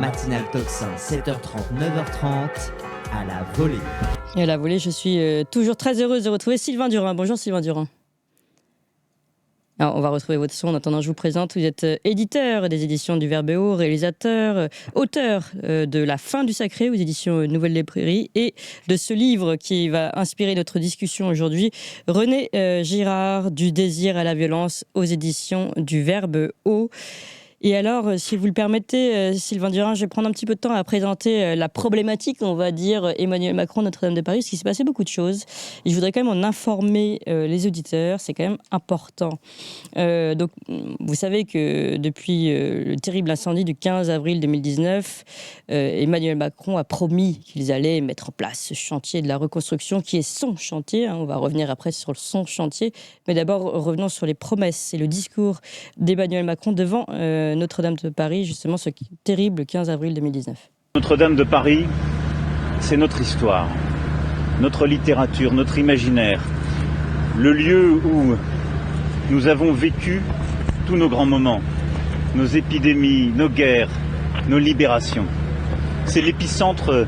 matinale Tocsin, 7h30, 9h30, à la volée. Et à la volée, je suis toujours très heureuse de retrouver Sylvain Durin. Bonjour Sylvain Durin. Alors, on va retrouver votre son. En attendant, je vous présente. Vous êtes éditeur des éditions du Verbe-Haut, réalisateur, auteur de La fin du sacré aux éditions Nouvelles des Prairies et de ce livre qui va inspirer notre discussion aujourd'hui, René Girard, Du désir à la violence aux éditions du Verbe-Haut. Et alors, si vous le permettez, Sylvain Durin, je vais prendre un petit peu de temps à présenter la problématique, on va dire, Emmanuel Macron, Notre-Dame de Paris, parce qu'il s'est passé beaucoup de choses. Et je voudrais quand même en informer les auditeurs, c'est quand même important. Donc, vous savez que depuis le terrible incendie du 15 avril 2019, Emmanuel Macron a promis qu'ils allaient mettre en place ce chantier de la reconstruction, qui est son chantier. On va revenir après sur son chantier. Mais d'abord, revenons sur les promesses et le discours d'Emmanuel Macron devant Notre-Dame de Paris, justement ce terrible 15 avril 2019. Notre-Dame de Paris, c'est notre histoire, notre littérature, notre imaginaire, le lieu où nous avons vécu tous nos grands moments, nos épidémies, nos guerres, nos libérations. C'est l'épicentre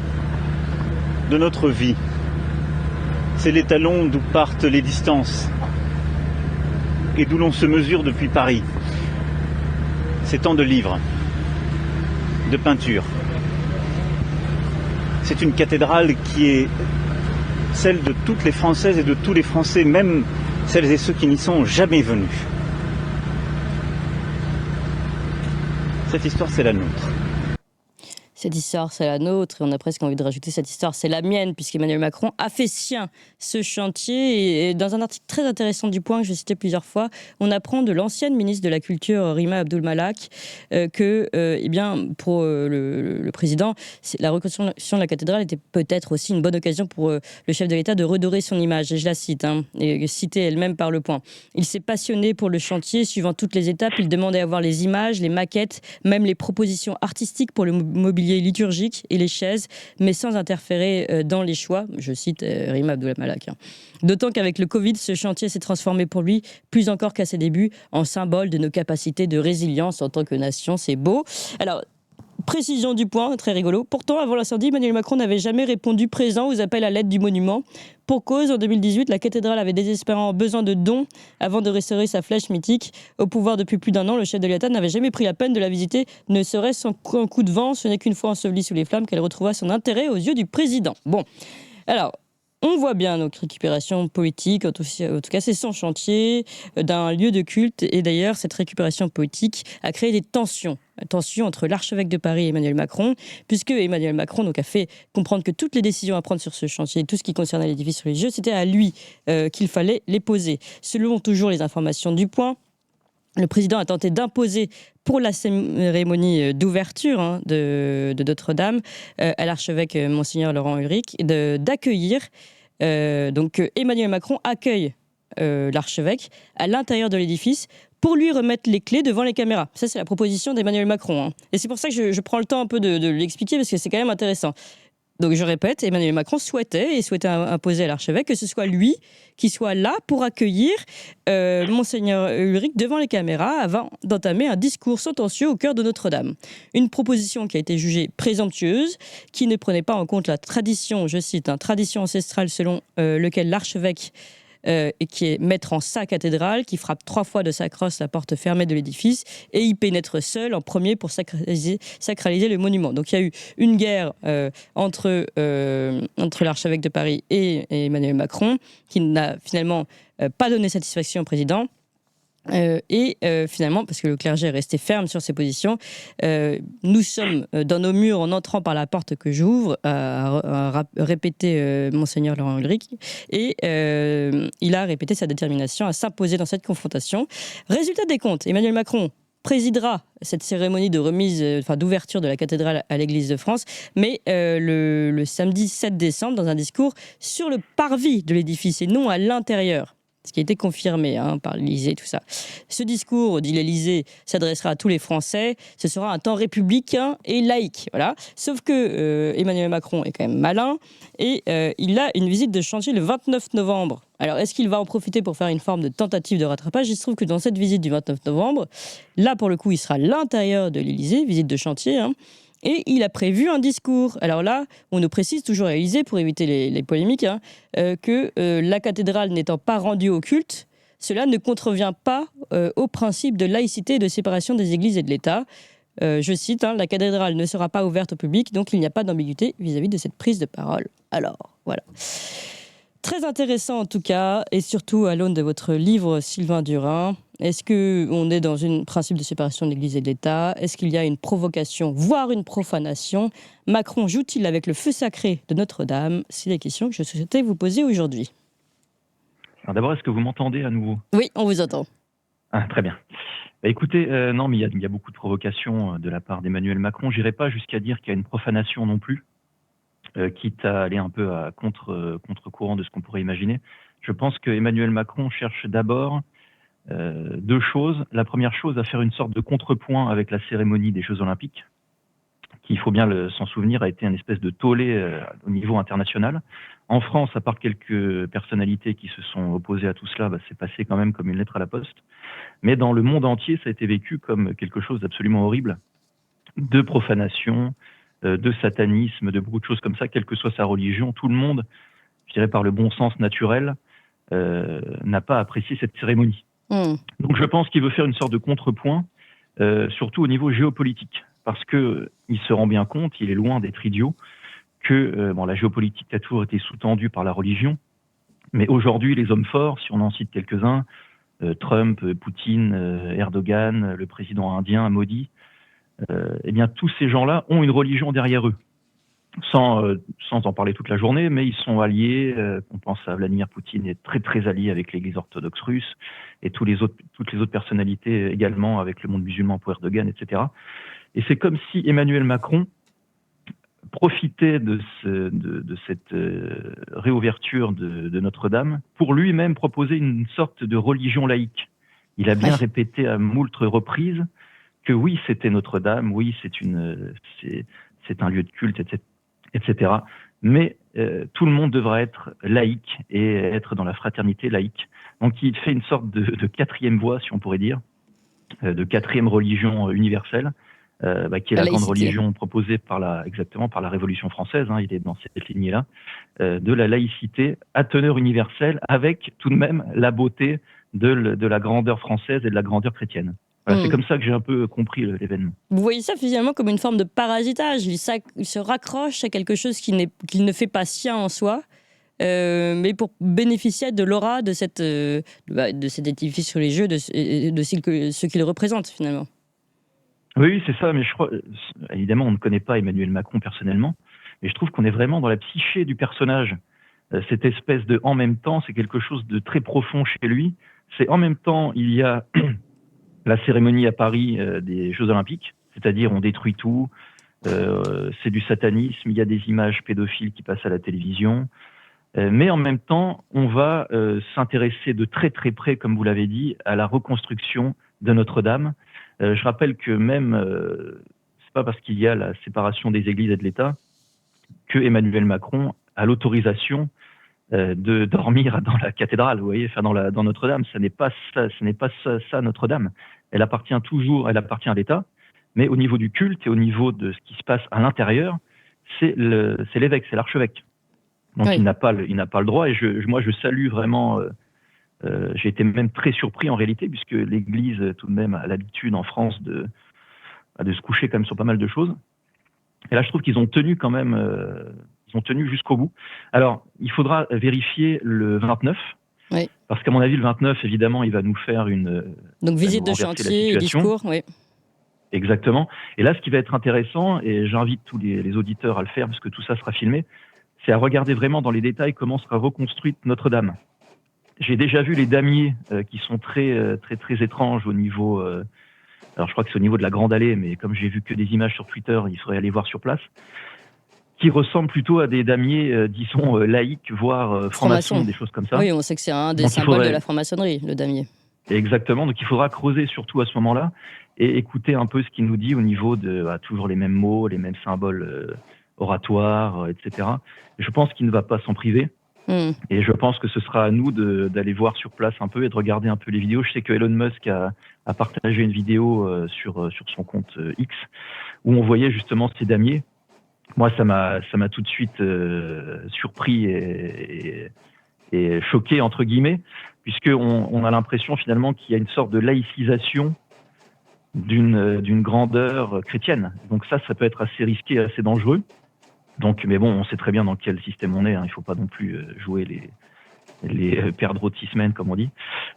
de notre vie. C'est l'étalon d'où partent les distances et d'où l'on se mesure depuis Paris. C'est tant de livres, de peintures. C'est une cathédrale qui est celle de toutes les Françaises et de tous les Français, même celles et ceux qui n'y sont jamais venus. Cette histoire, c'est la nôtre. Cette histoire, c'est la nôtre, et on a presque envie de rajouter cette histoire, c'est la mienne, puisqu'Emmanuel Macron a fait sien ce chantier. Et dans un article très intéressant du Point, que je vais citer plusieurs fois, on apprend de l'ancienne ministre de la Culture, Rima Abdul-Malak, que pour le président, la reconstruction de la cathédrale était peut-être aussi une bonne occasion pour le chef de l'État de redorer son image. Et je la cite, et citée elle-même par Le Point. Il s'est passionné pour le chantier, suivant toutes les étapes. Il demandait à voir les images, les maquettes, même les propositions artistiques pour le mobilier liturgique et les chaises, mais sans interférer dans les choix. Je cite Rima Abdul-Malak. D'autant qu'avec le Covid, ce chantier s'est transformé pour lui, plus encore qu'à ses débuts, en symbole de nos capacités de résilience en tant que nation. C'est beau. Alors, précision du Point, très rigolo. Pourtant, avant l'incendie, Emmanuel Macron n'avait jamais répondu présent aux appels à l'aide du monument. Pour cause, en 2018, la cathédrale avait désespérément besoin de dons avant de restaurer sa flèche mythique. Au pouvoir depuis plus d'un an, le chef de l'État n'avait jamais pris la peine de la visiter, ne serait-ce qu'un coup de vent. Ce n'est qu'une fois ensevelie sous les flammes qu'elle retrouva son intérêt aux yeux du président. Bon, alors... on voit bien notre récupération politique, en tout cas c'est son chantier, d'un lieu de culte. Et d'ailleurs, cette récupération politique a créé des tensions entre l'archevêque de Paris et Emmanuel Macron, puisque Emmanuel Macron a fait comprendre que toutes les décisions à prendre sur ce chantier, tout ce qui concernait l'édifice religieux, c'était à lui qu'il fallait les poser. Selon toujours les informations du Point, le président a tenté d'imposer pour la cérémonie d'ouverture de Notre-Dame à l'archevêque Monseigneur Laurent Ulrich d'accueillir. Donc Emmanuel Macron accueille l'archevêque à l'intérieur de l'édifice pour lui remettre les clés devant les caméras. Ça, c'est la proposition d'Emmanuel Macron. Et c'est pour ça que je prends le temps un peu de l'expliquer, parce que c'est quand même intéressant. Donc je répète, Emmanuel Macron souhaitait imposer à l'archevêque que ce soit lui qui soit là pour accueillir Monseigneur Ulrich devant les caméras avant d'entamer un discours sentencieux au cœur de Notre-Dame. Une proposition qui a été jugée présomptueuse, qui ne prenait pas en compte la tradition, je cite, tradition ancestrale selon lequel l'archevêque et qui est maître en sa cathédrale, qui frappe 3 fois de sa crosse la porte fermée de l'édifice et y pénètre seul en premier pour sacraliser le monument. Donc il y a eu une guerre entre l'archevêque de Paris et Emmanuel Macron, qui n'a finalement pas donné satisfaction au président. Finalement, parce que le clergé est resté ferme sur ses positions, nous sommes dans nos murs en entrant par la porte que j'ouvre, a répété Monseigneur Laurent Ulrich, et il a répété sa détermination à s'imposer dans cette confrontation. Résultat des comptes, Emmanuel Macron présidera cette cérémonie de remise, d'ouverture de la cathédrale à l'Église de France, mais le samedi 7 décembre, dans un discours sur le parvis de l'édifice et non à l'intérieur. Ce qui a été confirmé par l'Élysée, tout ça. Ce discours, dit l'Élysée, s'adressera à tous les Français. Ce sera un temps républicain et laïque. Voilà. Sauf que Emmanuel Macron est quand même malin et il a une visite de chantier le 29 novembre. Alors, est-ce qu'il va en profiter pour faire une forme de tentative de rattrapage ? Il se trouve que dans cette visite du 29 novembre, là, pour le coup, il sera à l'intérieur de l'Élysée, visite de chantier, Et il a prévu un discours. Alors là, on nous précise toujours à l'Élysée, pour éviter les polémiques, que la cathédrale n'étant pas rendue au culte, cela ne contrevient pas au principe de laïcité et de séparation des églises et de l'État. Je cite, la cathédrale ne sera pas ouverte au public, donc il n'y a pas d'ambiguïté vis-à-vis de cette prise de parole. Alors, voilà. Très intéressant en tout cas, et surtout à l'aune de votre livre, Sylvain Durin. Est-ce qu'on est dans un principe de séparation de l'Église et de l'État ? Est-ce qu'il y a une provocation, voire une profanation ? Macron joue-t-il avec le feu sacré de Notre-Dame ? C'est la question que je souhaitais vous poser aujourd'hui. Alors d'abord, est-ce que vous m'entendez à nouveau ? Oui, on vous entend. Ah, très bien. Écoutez, non, mais il y a beaucoup de provocations de la part d'Emmanuel Macron. Je n'irai pas jusqu'à dire qu'il y a une profanation non plus, quitte à aller un peu à contre-courant de ce qu'on pourrait imaginer. Je pense qu'Emmanuel Macron cherche d'abord deux choses. La première chose, à faire une sorte de contrepoint avec la cérémonie des Jeux Olympiques, qui, il faut bien s'en souvenir, a été une espèce de tollé au niveau international. En France, à part quelques personnalités qui se sont opposées à tout cela, c'est passé quand même comme une lettre à la poste. Mais dans le monde entier, ça a été vécu comme quelque chose d'absolument horrible, de profanation, de satanisme, de beaucoup de choses comme ça, quelle que soit sa religion. Tout le monde, je dirais par le bon sens naturel, n'a pas apprécié cette cérémonie. Donc je pense qu'il veut faire une sorte de contrepoint, surtout au niveau géopolitique, parce qu'il se rend bien compte, il est loin d'être idiot, que la géopolitique a toujours été sous-tendue par la religion, mais aujourd'hui les hommes forts, si on en cite quelques-uns, Trump, Poutine, Erdogan, le président indien, Modi, eh bien tous ces gens-là ont une religion derrière eux. Sans en parler toute la journée, mais ils sont alliés. On pense à Vladimir Poutine, est très très allié avec l'Église orthodoxe russe et toutes les autres personnalités également avec le monde musulman pour Erdogan, etc. Et c'est comme si Emmanuel Macron profitait de cette réouverture de Notre-Dame pour lui-même proposer une sorte de religion laïque. Il a bien répété à moult reprises que oui, c'était Notre-Dame, oui, c'est un lieu de culte, etc. Mais tout le monde devra être laïque et être dans la fraternité laïque. Donc il fait une sorte de quatrième voie, si on pourrait dire, de quatrième religion universelle, qui est la grande religion proposée par la Révolution française, il est dans cette lignée-là, de la laïcité à teneur universelle, avec tout de même la beauté de la grandeur française et de la grandeur chrétienne. Voilà, c'est comme ça que j'ai un peu compris l'événement. Vous voyez ça finalement comme une forme de parasitage. Il se raccroche à quelque chose qu'il ne fait pas sien en soi, mais pour bénéficier de l'aura de cet édifice religieux, de ce qu'il représente finalement. Oui, c'est ça, mais je crois, évidemment, on ne connaît pas Emmanuel Macron personnellement, mais je trouve qu'on est vraiment dans la psyché du personnage. Cette espèce de « en même temps », c'est quelque chose de très profond chez lui. C'est en même temps, il y a la cérémonie à Paris des Jeux Olympiques, c'est-à-dire on détruit tout, c'est du satanisme, il y a des images pédophiles qui passent à la télévision, mais en même temps, on va s'intéresser de très très près, comme vous l'avez dit, à la reconstruction de Notre-Dame. Je rappelle que même, c'est pas parce qu'il y a la séparation des églises et de l'État que Emmanuel Macron a l'autorisation de dormir dans la cathédrale, vous voyez, dans Notre-Dame. Ce n'est pas ça, Notre-Dame. Elle appartient à l'État, mais au niveau du culte et au niveau de ce qui se passe à l'intérieur, c'est l'évêque, c'est l'archevêque. Donc il n'a pas le droit. Et moi, je salue vraiment. J'ai été même très surpris en réalité, puisque l'Église, tout de même, a l'habitude en France de se coucher quand même sur pas mal de choses. Et là, je trouve qu'ils ont tenu quand même, ils ont tenu jusqu'au bout. Alors, il faudra vérifier le 29, parce qu'à mon avis, le 29, évidemment, il va nous faire donc visite de chantier et discours, oui. Exactement. Et là, ce qui va être intéressant, et j'invite tous les auditeurs à le faire, parce que tout ça sera filmé, c'est à regarder vraiment dans les détails comment sera reconstruite Notre-Dame. J'ai déjà vu les damiers qui sont très, très, très étranges au niveau... alors, je crois que c'est au niveau de la Grande Allée, mais comme j'ai vu que des images sur Twitter, il faudrait aller voir sur place, qui ressemblent plutôt à des damiers, disons, laïques, voire francs-maçons, des choses comme ça. Oui, on sait que c'est un des symboles de la franc-maçonnerie, le damier. Exactement, donc il faudra creuser surtout à ce moment-là et écouter un peu ce qu'il nous dit au niveau de toujours les mêmes mots, les mêmes symboles oratoires, etc. Je pense qu'il ne va pas s'en priver. Et je pense que ce sera à nous d'aller voir sur place un peu et de regarder un peu les vidéos. Je sais que Elon Musk a partagé une vidéo sur son compte X où on voyait justement ces damiers. Moi, ça m'a tout de suite surpris et choqué, entre guillemets, puisqu'on a l'impression finalement qu'il y a une sorte de laïcisation d'une grandeur chrétienne. Donc ça peut être assez risqué, assez dangereux. Donc, mais bon, on sait très bien dans quel système on est. Il ne faut pas non plus jouer les perdre autismen, comme on dit.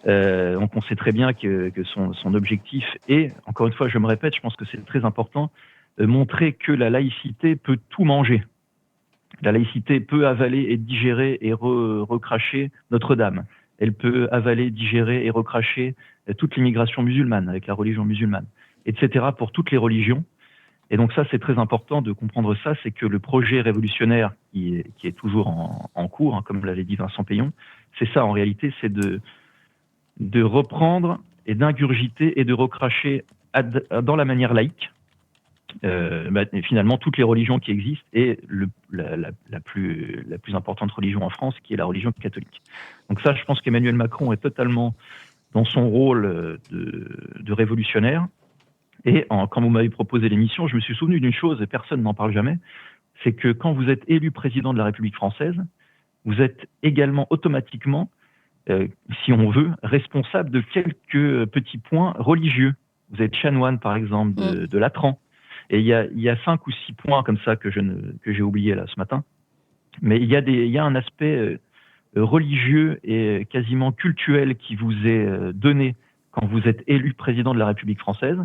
Donc on sait très bien que son objectif est, encore une fois, je me répète, je pense que c'est très important, montrer que la laïcité peut tout manger. La laïcité peut avaler et digérer et recracher Notre-Dame. Elle peut avaler, digérer et recracher toute l'immigration musulmane, avec la religion musulmane, etc. pour toutes les religions. Et donc ça, c'est très important de comprendre ça, c'est que le projet révolutionnaire qui est toujours en cours, comme l'avait dit Vincent Payon, c'est ça en réalité, c'est de reprendre et d'ingurgiter et de recracher dans la manière laïque, finalement toutes les religions qui existent et la plus importante religion en France, qui est la religion catholique. Donc ça, je pense qu'Emmanuel Macron est totalement dans son rôle de révolutionnaire. Et quand vous m'avez proposé l'émission, je me suis souvenu d'une chose, et personne n'en parle jamais, c'est que quand vous êtes élu président de la République française, vous êtes également automatiquement, si on veut, responsable de quelques petits points religieux. Vous êtes chanoine, par exemple, de Latran. Et il y a 5 ou 6 points comme ça que j'ai oublié là ce matin. Mais il y a un aspect religieux et quasiment cultuel qui vous est donné quand vous êtes élu président de la République française.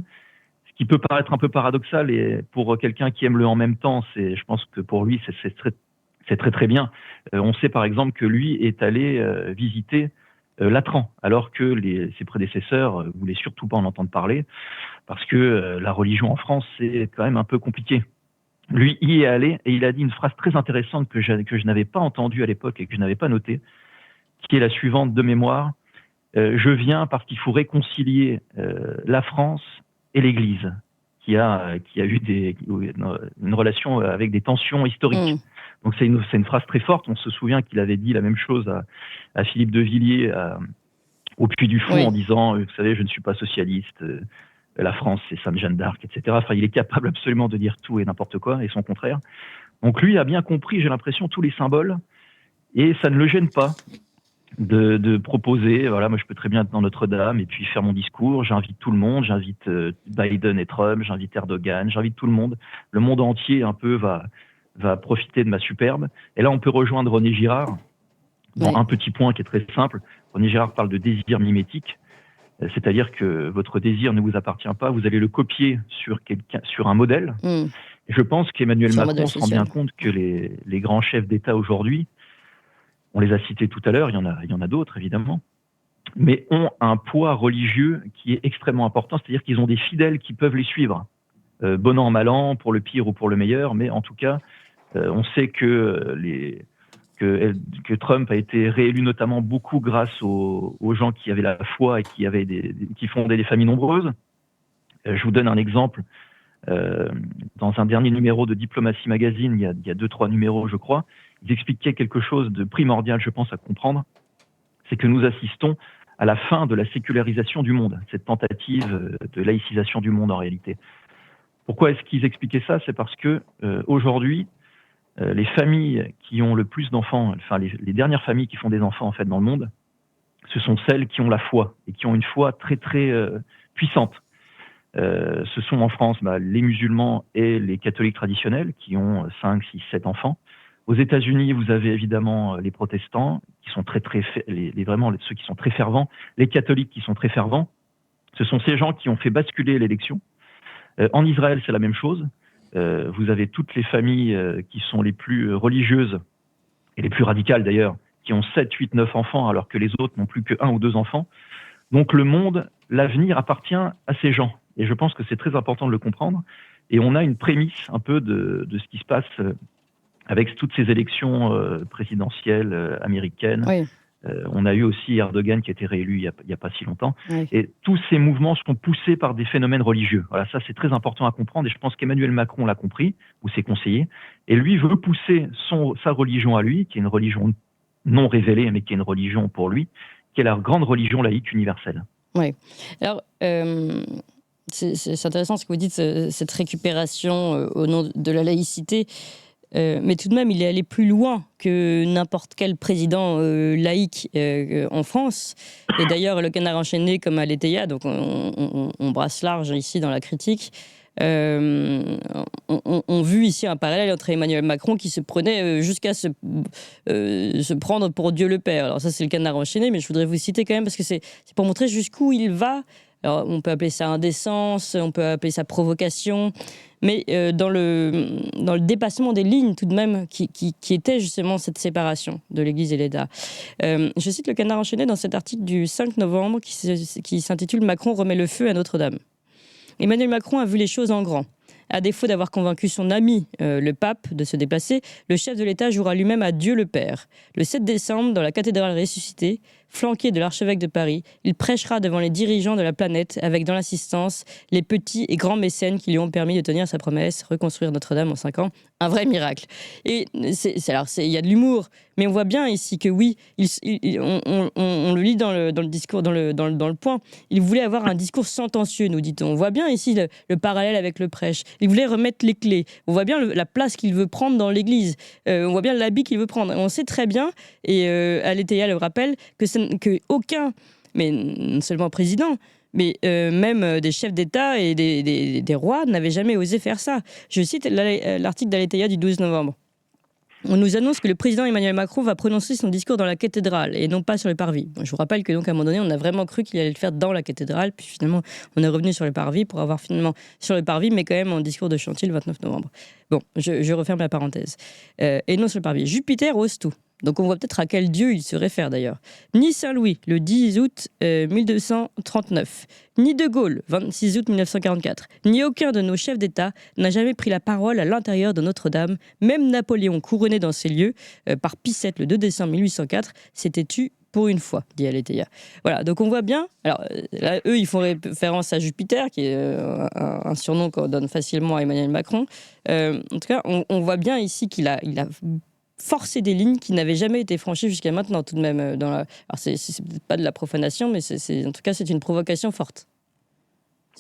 Ce qui peut paraître un peu paradoxal, et pour quelqu'un qui aime le en même temps, je pense que pour lui, c'est très très bien. On sait par exemple que lui est allé visiter Latran, alors que ses prédécesseurs ne voulaient surtout pas en entendre parler, parce que la religion en France, c'est quand même un peu compliqué. Lui y est allé, et il a dit une phrase très intéressante que je n'avais pas entendue à l'époque et que je n'avais pas notée, qui est la suivante de mémoire. Je viens parce qu'il faut réconcilier la France et l'Église, qui a eu une relation avec des tensions historiques. Donc c'est une phrase très forte. On se souvient qu'il avait dit la même chose à Philippe de Villiers au Puy du Fou, en disant, vous savez, je ne suis pas socialiste, la France c'est Sainte Jeanne d'Arc, etc. Enfin, il est capable absolument de dire tout et n'importe quoi, et son contraire. Donc lui a bien compris, j'ai l'impression, tous les symboles, et ça ne le gêne pas de proposer, voilà, moi je peux très bien être dans Notre-Dame et puis faire mon discours, j'invite tout le monde, j'invite Biden et Trump, j'invite Erdogan, j'invite tout le monde entier un peu va profiter de ma superbe. Et là on peut rejoindre René Girard dans un petit point qui est très simple. René Girard parle de désir mimétique, c'est-à-dire que votre désir ne vous appartient pas, vous allez le copier sur un modèle. Et je pense qu'Emmanuel Macron se rend bien compte que les grands chefs d'État aujourd'hui, on les a cités tout à l'heure, il y en a d'autres évidemment, mais ont un poids religieux qui est extrêmement important, c'est-à-dire qu'ils ont des fidèles qui peuvent les suivre, bon an, mal an, pour le pire ou pour le meilleur, mais en tout cas, on sait que Trump a été réélu notamment beaucoup grâce aux gens qui avaient la foi et qui fondaient des familles nombreuses. Je vous donne un exemple. Dans un dernier numéro de Diplomatie Magazine, il y a 2-3 numéros, je crois, ils expliquaient quelque chose de primordial, je pense, à comprendre, c'est que nous assistons à la fin de la sécularisation du monde, cette tentative de laïcisation du monde en réalité. Pourquoi est-ce qu'ils expliquaient ça? C'est parce que aujourd'hui, les familles qui ont le plus d'enfants, enfin les dernières familles qui font des enfants en fait dans le monde, ce sont celles qui ont la foi et qui ont une foi très très puissante. Ce sont en France les musulmans et les catholiques traditionnels qui ont 5, 6, 7 enfants. Aux États-Unis, vous avez évidemment les protestants qui sont vraiment ceux qui sont très fervents, les catholiques qui sont très fervents. Ce sont ces gens qui ont fait basculer l'élection. En Israël, c'est la même chose. Vous avez toutes les familles qui sont les plus religieuses et les plus radicales d'ailleurs, qui ont 7, 8, 9 enfants alors que les autres n'ont plus que 1 ou 2 enfants. Donc le monde, l'avenir appartient à ces gens. Et je pense que c'est très important de le comprendre. Et on a une prémisse un peu de ce qui se passe avec toutes ces élections présidentielles américaines. Oui. On a eu aussi Erdogan qui a été réélu il y a pas si longtemps. Oui. Et tous ces mouvements sont poussés par des phénomènes religieux. Voilà, ça c'est très important à comprendre. Et je pense qu'Emmanuel Macron l'a compris, ou ses conseillers. Et lui veut pousser sa religion à lui, qui est une religion non révélée, mais qui est une religion pour lui, qui est la grande religion laïque universelle. Oui. Alors, c'est intéressant ce que vous dites, cette récupération au nom de la laïcité. Mais tout de même, il est allé plus loin que n'importe quel président laïque en France. Et d'ailleurs, le Canard enchaîné comme Aletheia, donc on brasse large ici dans la critique, on vu ici un parallèle entre Emmanuel Macron qui se prenait jusqu'à se prendre pour Dieu le Père. Alors ça, c'est le Canard enchaîné, mais je voudrais vous citer quand même parce que c'est pour montrer jusqu'où il va. Alors, on peut appeler ça indécence, on peut appeler ça provocation, mais dans le dépassement des lignes tout de même qui était justement cette séparation de l'Église et l'État. Je cite le Canard enchaîné dans cet article du 5 novembre qui s'intitule « Macron remet le feu à Notre-Dame ». Emmanuel Macron a vu les choses en grand. À défaut d'avoir convaincu son ami, le pape, de se déplacer, le chef de l'État jouera lui-même à Dieu le Père. Le 7 décembre, dans la cathédrale ressuscitée, flanqué de l'archevêque de Paris, il prêchera devant les dirigeants de la planète, avec dans l'assistance les petits et grands mécènes qui lui ont permis de tenir sa promesse, reconstruire Notre-Dame en 5 ans. Un vrai miracle. Et il y a de l'humour, mais on voit bien ici que oui, on le lit dans le discours, dans le point. Il voulait avoir un discours sentencieux, nous dit-on. On voit bien ici le parallèle avec le prêche. Il voulait remettre les clés. On voit bien la place qu'il veut prendre dans l'Église. On voit bien l'habit qu'il veut prendre. On sait très bien, et Aletheia le rappelle, que aucun, mais non seulement président, mais même des chefs d'État et des rois n'avaient jamais osé faire ça. Je cite l'article d'Aletheia du 12 novembre. On nous annonce que le président Emmanuel Macron va prononcer son discours dans la cathédrale et non pas sur le parvis. Je vous rappelle que donc à un moment donné, on a vraiment cru qu'il allait le faire dans la cathédrale, puis finalement, on est revenu sur le parvis pour avoir finalement sur le parvis, mais quand même en discours de Chantilly le 29 novembre. Bon, je referme la parenthèse. Et non sur le parvis. Jupiter ose tout. Donc on voit peut-être à quel dieu il se réfère d'ailleurs. Ni Saint-Louis, le 10 août 1239, ni De Gaulle, 26 août 1944, ni aucun de nos chefs d'État n'a jamais pris la parole à l'intérieur de Notre-Dame. Même Napoléon, couronné dans ces lieux par Pie VII le 2 décembre 1804, s'était tu pour une fois, dit Aletheia. Voilà, donc on voit bien. Alors là, eux, ils font référence à Jupiter, qui est un surnom qu'on donne facilement à Emmanuel Macron. En tout cas, on voit bien ici qu'il a forcer des lignes qui n'avaient jamais été franchies jusqu'à maintenant, tout de même. Alors, c'est peut-être pas de la profanation, mais en tout cas, c'est une provocation forte.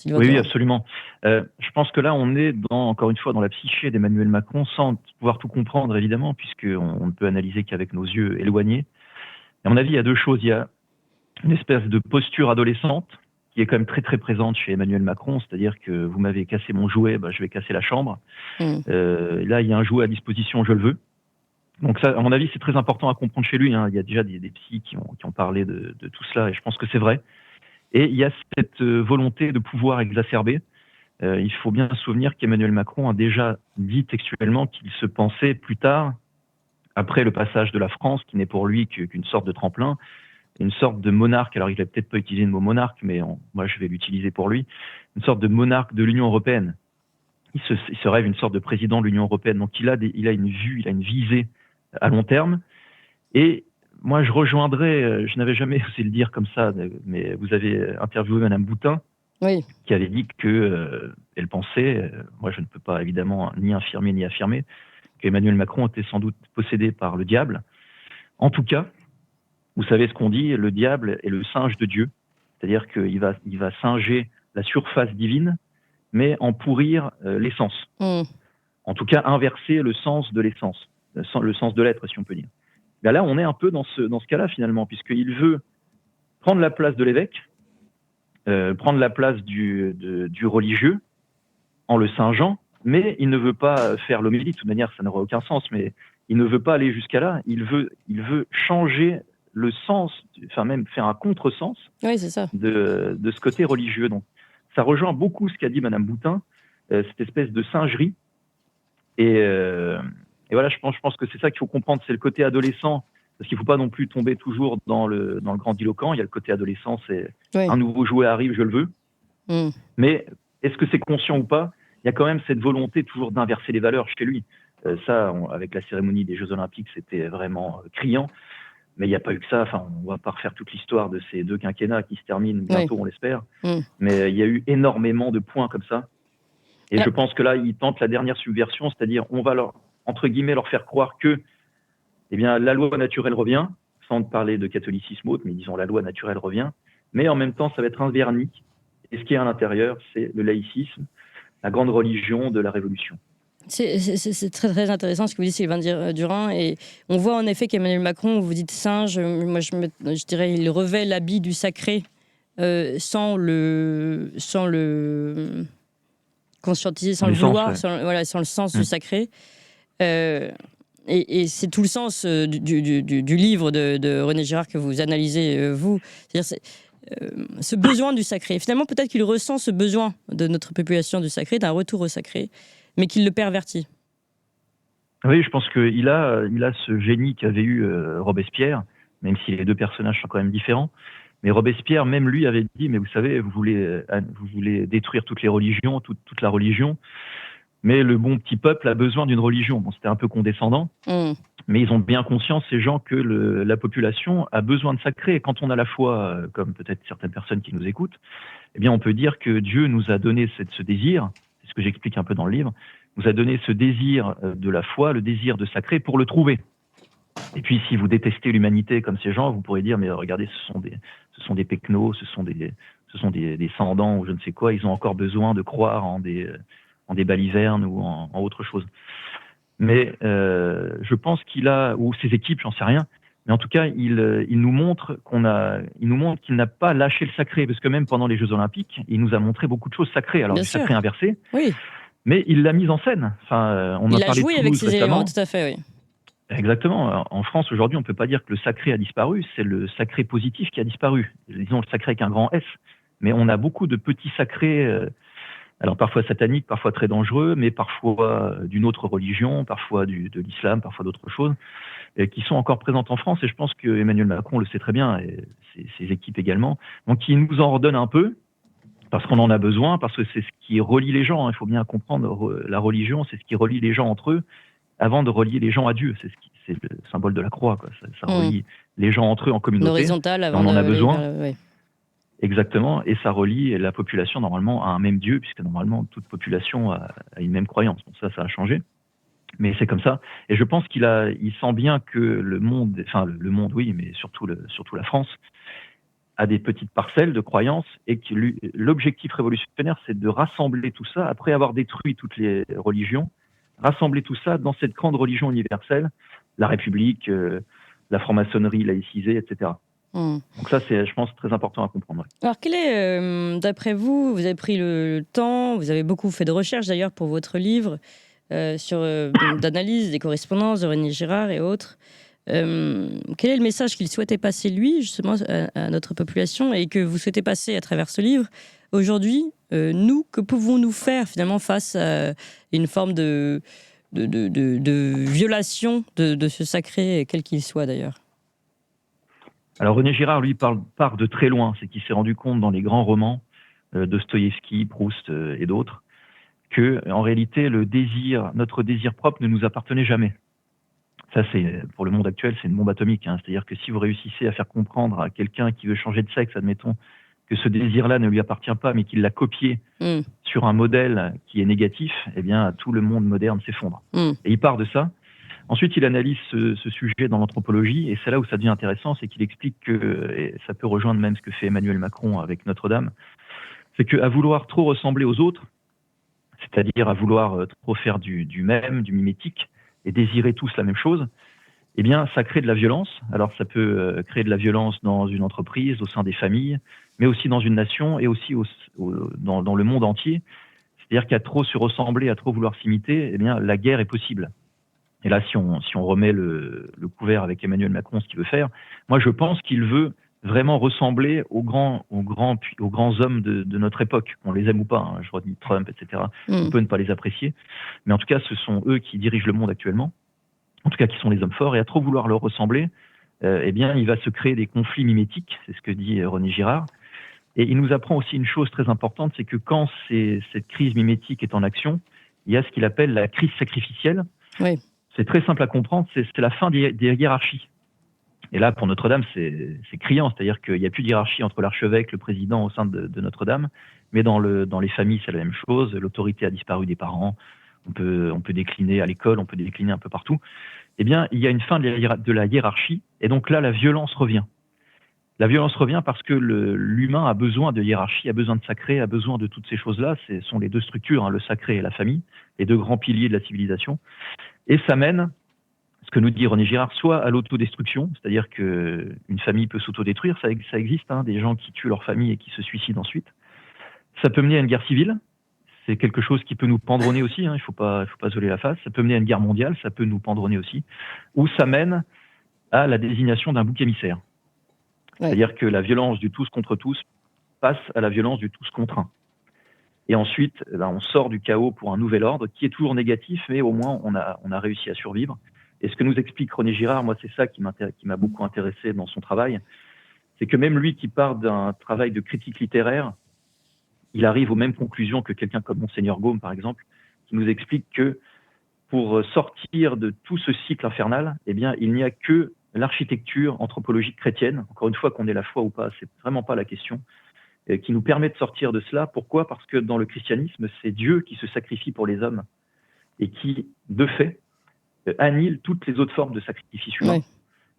Oui, absolument. Je pense que là, on est, encore une fois, dans la psyché d'Emmanuel Macron, sans pouvoir tout comprendre, évidemment, puisqu'on ne peut analyser qu'avec nos yeux éloignés. Et à mon avis, il y a deux choses. Il y a une espèce de posture adolescente qui est quand même très, très présente chez Emmanuel Macron, c'est-à-dire que vous m'avez cassé mon jouet, je vais casser la chambre. Là, il y a un jouet à disposition, je le veux. Donc ça, à mon avis, c'est très important à comprendre chez lui. Il y a déjà des psys qui ont parlé de tout cela, et je pense que c'est vrai. Et il y a cette volonté de pouvoir exacerber. Il faut bien se souvenir qu'Emmanuel Macron a déjà dit textuellement qu'il se pensait plus tard, après le passage de la France, qui n'est pour lui qu'une sorte de tremplin, une sorte de monarque. Alors il n'a peut-être pas utilisé le mot monarque, mais moi je vais l'utiliser pour lui. Une sorte de monarque de l'Union européenne. Il se rêve une sorte de président de l'Union européenne. Donc il a une vue, il a une visée à long terme. Et moi, je rejoindrais, je n'avais jamais osé le dire comme ça, mais vous avez interviewé Madame Boutin, oui, qui avait dit qu'elle pensait, moi je ne peux pas évidemment ni infirmer ni affirmer, qu'Emmanuel Macron était sans doute possédé par le diable. En tout cas, vous savez ce qu'on dit, le diable est le singe de Dieu, c'est-à-dire qu'il va singer la surface divine, mais en pourrir l'essence. En tout cas, inverser le sens de l'essence. Le sens de l'être, si on peut dire. Ben là, on est un peu dans ce cas-là, finalement, puisqu'il veut prendre la place de l'évêque, prendre la place du religieux, en le singeant, mais il ne veut pas faire l'homélie. De toute manière, ça n'aurait aucun sens, mais il ne veut pas aller jusqu'à là. Il veut changer le sens, enfin même faire un contresens oui, c'est ça. de ce côté religieux. Donc, ça rejoint beaucoup ce qu'a dit Madame Boutin, cette espèce de singerie. Et voilà, je pense que c'est ça qu'il faut comprendre, c'est le côté adolescent, parce qu'il ne faut pas non plus tomber toujours dans le grandiloquent. Il y a le côté adolescent, c'est un nouveau jouet arrive, je le veux. Mais est-ce que c'est conscient ou pas? Il y a quand même cette volonté toujours d'inverser les valeurs chez lui. Avec la cérémonie des Jeux Olympiques, c'était vraiment criant. Mais il n'y a pas eu que ça. Enfin, on ne va pas refaire toute l'histoire de ces deux quinquennats qui se terminent bientôt, on l'espère. Mais il y a eu énormément de points comme ça. Et je pense que là, il tente la dernière subversion, c'est-à-dire on va entre guillemets, leur faire croire que la loi naturelle revient, sans parler de catholicisme autre, mais disons la loi naturelle revient. Mais en même temps, ça va être un vernis. Et ce qui est à l'intérieur, c'est le laïcisme, la grande religion de la Révolution. C'est très très intéressant ce que vous dites, Sylvain Durand, et on voit en effet qu'Emmanuel Macron, vous dites singe, moi je dirais il revêt l'habit du sacré sans le conscientiser, sans le vouloir, ouais. sans le sens du sacré. Et c'est tout le sens du livre de René Girard que vous analysez, vous. C'est-à-dire ce besoin du sacré. Finalement, peut-être qu'il ressent ce besoin de notre population du sacré, d'un retour au sacré, mais qu'il le pervertit. Oui, je pense qu'il a ce génie qu'avait eu Robespierre, même si les deux personnages sont quand même différents. Mais Robespierre, même lui, avait dit, mais vous savez, vous voulez détruire toutes les religions, toute la religion, mais le bon petit peuple a besoin d'une religion. Bon, c'était un peu condescendant, mais ils ont bien conscience, ces gens, que la population a besoin de sacré. Et quand on a la foi, comme peut-être certaines personnes qui nous écoutent, eh bien, on peut dire que Dieu nous a donné ce désir, c'est ce que j'explique un peu dans le livre, nous a donné ce désir de la foi, le désir de sacré, pour le trouver. Et puis, si vous détestez l'humanité comme ces gens, vous pourrez dire, mais regardez, ce sont des pecnos, ce sont des sans-dents ou je ne sais quoi, ils ont encore besoin de croire en des balivernes ou en autre chose. Mais je pense qu'il a, ou ses équipes, j'en sais rien, mais en tout cas, il nous montre qu'il n'a pas lâché le sacré, parce que même pendant les Jeux Olympiques, il nous a montré beaucoup de choses sacrées. Alors, bien du sûr. Sacré inversé, oui. Mais il l'a mise en scène. Enfin, il a joué avec ces éléments, tout à fait, oui. Exactement. En France, aujourd'hui, on ne peut pas dire que le sacré a disparu, c'est le sacré positif qui a disparu. Disons le sacré avec un grand S. Mais on a beaucoup de petits sacrés, alors parfois sataniques, parfois très dangereux, mais parfois d'une autre religion, parfois de l'islam, parfois d'autres choses, qui sont encore présentes en France. Et je pense que Emmanuel Macron le sait très bien, et ses équipes également. Donc, il nous en redonne un peu, parce qu'on en a besoin, parce que c'est ce qui relie les gens. Il faut bien comprendre, la religion, c'est ce qui relie les gens entre eux, avant de relier les gens à Dieu. C'est le symbole de la croix, quoi. Ça relie les gens entre eux en communauté. L'horizontale avant on en a besoin. Oui. Exactement. Et ça relie la population, normalement, à un même Dieu, puisque normalement, toute population a une même croyance. Bon, ça a changé. Mais c'est comme ça. Et je pense qu'il sent bien que le monde, oui, mais surtout la France, a des petites parcelles de croyances, et que l'objectif révolutionnaire, c'est de rassembler tout ça, après avoir détruit toutes les religions, rassembler tout ça dans cette grande religion universelle, la République, la franc-maçonnerie laïcisée, etc. Donc ça, c'est, je pense, très important à comprendre. Alors, quel est, d'après vous, vous avez pris le temps, vous avez beaucoup fait de recherches d'ailleurs pour votre livre, d'analyse des correspondances de René Girard et autres. Quel est le message qu'il souhaitait passer, lui, justement, à notre population, et que vous souhaitez passer à travers ce livre aujourd'hui? Nous, que pouvons-nous faire finalement face à une forme de violation de ce sacré, quel qu'il soit d'ailleurs? Alors René Girard, lui, part de très loin. C'est qu'il s'est rendu compte dans les grands romans, Dostoïevski, Proust et d'autres, que en réalité, notre désir propre ne nous appartenait jamais. Ça, c'est, pour le monde actuel, c'est une bombe atomique. C'est-à-dire que si vous réussissez à faire comprendre à quelqu'un qui veut changer de sexe, admettons, que ce désir-là ne lui appartient pas, mais qu'il l'a copié sur un modèle qui est négatif, eh bien, tout le monde moderne s'effondre. Et il part de ça. Ensuite, il analyse ce sujet dans l'anthropologie, et c'est là où ça devient intéressant, c'est qu'il explique que, et ça peut rejoindre même ce que fait Emmanuel Macron avec Notre-Dame, c'est qu'à vouloir trop ressembler aux autres, c'est-à-dire à vouloir trop faire du même, du mimétique, et désirer tous la même chose, eh bien, ça crée de la violence. Alors, ça peut créer de la violence dans une entreprise, au sein des familles, mais aussi dans une nation, et aussi dans le monde entier. C'est-à-dire qu'à trop se ressembler, à trop vouloir s'imiter, eh bien, la guerre est possible. Et là, si on remet le couvert avec Emmanuel Macron, ce qu'il veut faire, moi, je pense qu'il veut vraiment ressembler aux grands hommes de notre époque. On les aime ou pas, je redis Trump, etc. On peut ne pas les apprécier. Mais en tout cas, ce sont eux qui dirigent le monde actuellement. En tout cas, qui sont les hommes forts. Et à trop vouloir leur ressembler, eh bien, il va se créer des conflits mimétiques. C'est ce que dit René Girard. Et il nous apprend aussi une chose très importante, c'est que quand cette crise mimétique est en action, il y a ce qu'il appelle la crise sacrificielle. Oui. C'est très simple à comprendre, c'est la fin des hiérarchies. Et là, pour Notre-Dame, c'est criant, c'est-à-dire qu'il n'y a plus de hiérarchie entre l'archevêque, le président au sein de Notre-Dame, mais dans les familles, c'est la même chose. L'autorité a disparu des parents. On peut décliner à l'école, on peut décliner un peu partout. eh bien, il y a une fin de la hiérarchie, et donc là, la violence revient. La violence revient parce que l'humain a besoin de hiérarchie, a besoin de sacré, a besoin de toutes ces choses-là. Ce sont les deux structures, hein, le sacré et la famille, les deux grands piliers de la civilisation. Et ça mène, ce que nous dit René Girard, soit à l'autodestruction, c'est-à-dire qu'une famille peut s'autodétruire, ça existe, hein, des gens qui tuent leur famille et qui se suicident ensuite. Ça peut mener à une guerre civile, c'est quelque chose qui peut nous pendre au nez aussi, hein, il faut pas se voiler la face. Ça peut mener à une guerre mondiale, ça peut nous pendre au nez aussi. Ou ça mène à la désignation d'un bouc émissaire. Ouais. C'est-à-dire que la violence du tous contre tous passe à la violence du tous contre un. Et ensuite, on sort du chaos pour un nouvel ordre qui est toujours négatif, mais au moins on a réussi à survivre. Et ce que nous explique René Girard, moi c'est ça qui m'a beaucoup intéressé dans son travail, c'est que même lui qui part d'un travail de critique littéraire, il arrive aux mêmes conclusions que quelqu'un comme Monseigneur Gaume par exemple, qui nous explique que pour sortir de tout ce cycle infernal, eh bien, il n'y a que l'architecture anthropologique chrétienne, encore une fois qu'on ait la foi ou pas, c'est vraiment pas la question, qui nous permet de sortir de cela. Pourquoi ? Parce que dans le christianisme, c'est Dieu qui se sacrifie pour les hommes et qui, de fait, annihile toutes les autres formes de sacrifice humain,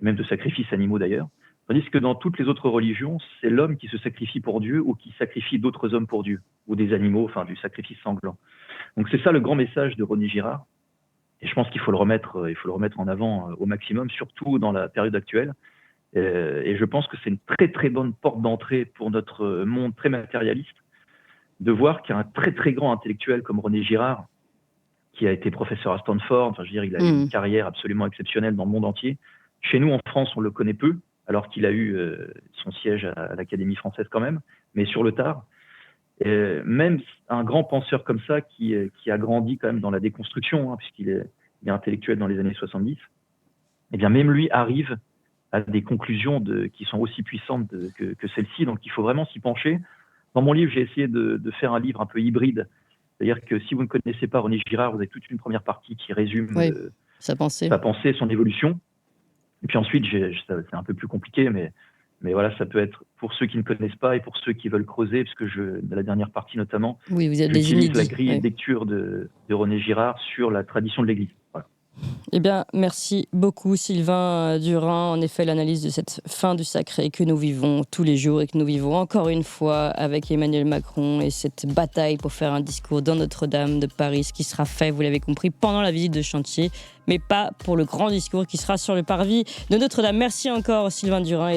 même de sacrifices animaux d'ailleurs. Tandis que dans toutes les autres religions, c'est l'homme qui se sacrifie pour Dieu ou qui sacrifie d'autres hommes pour Dieu, ou des animaux, enfin du sacrifice sanglant. Donc c'est ça le grand message de René Girard. Et je pense qu'il faut le remettre en avant au maximum, surtout dans la période actuelle. Et je pense que c'est une très très bonne porte d'entrée pour notre monde très matérialiste, de voir qu'il y a un très très grand intellectuel comme René Girard, qui a été professeur à Stanford, enfin je veux dire, il a eu une carrière absolument exceptionnelle dans le monde entier. Chez nous en France, on le connaît peu, alors qu'il a eu son siège à l'Académie française quand même, mais sur le tard. Même un grand penseur comme ça qui a grandi quand même dans la déconstruction, hein, puisqu'il est intellectuel dans les années 70, eh bien même lui arrive à des conclusions qui sont aussi puissantes que celles-ci, donc il faut vraiment s'y pencher. Dans mon livre, j'ai essayé de faire un livre un peu hybride, c'est-à-dire que si vous ne connaissez pas René Girard, vous avez toute une première partie qui résume sa pensée, son évolution, et puis ensuite, c'est un peu plus compliqué, mais voilà, ça peut être pour ceux qui ne connaissent pas et pour ceux qui veulent creuser, parce que dans la dernière partie notamment, j'utilise la grille de lecture de René Girard sur la tradition de l'Église. Voilà. Eh bien, merci beaucoup Sylvain Durand. En effet, l'analyse de cette fin du sacré que nous vivons tous les jours et que nous vivons encore une fois avec Emmanuel Macron et cette bataille pour faire un discours dans Notre-Dame de Paris, ce qui sera fait, vous l'avez compris, pendant la visite de chantier, mais pas pour le grand discours qui sera sur le parvis de Notre-Dame. Merci encore Sylvain Durand.